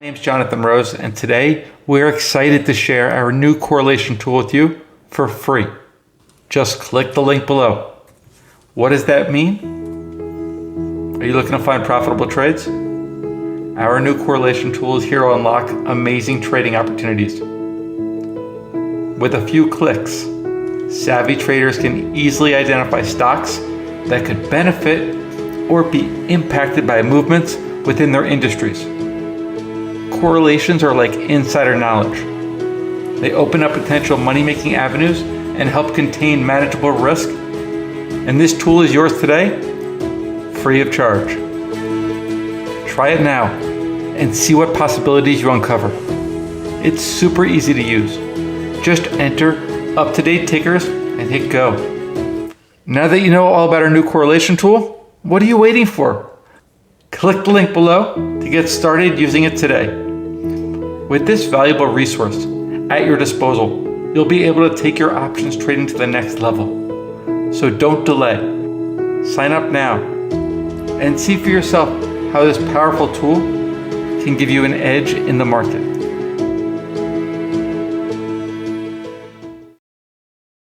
My name's Jonathan Rose, and today we're excited to share our new correlation tool with you for free. Just click the link below. What does that mean? Are you looking to find profitable trades? Our new correlation tool is here to unlock amazing trading opportunities. With a few clicks, savvy traders can easily identify stocks that could benefit or be impacted by movements within their industries. Correlations are like insider knowledge. They open up potential money-making avenues and help contain manageable risk. And this tool is yours today, free of charge. Try it now and see what possibilities you uncover. It's super easy to use. Just enter up-to-date tickers and hit go. Now that you know all about our new correlation tool, what are you waiting for? Click the link below to get started using it today. With this valuable resource at your disposal, you'll be able to take your options trading to the next level. So don't delay. Sign up now and see for yourself how this powerful tool can give you an edge in the market.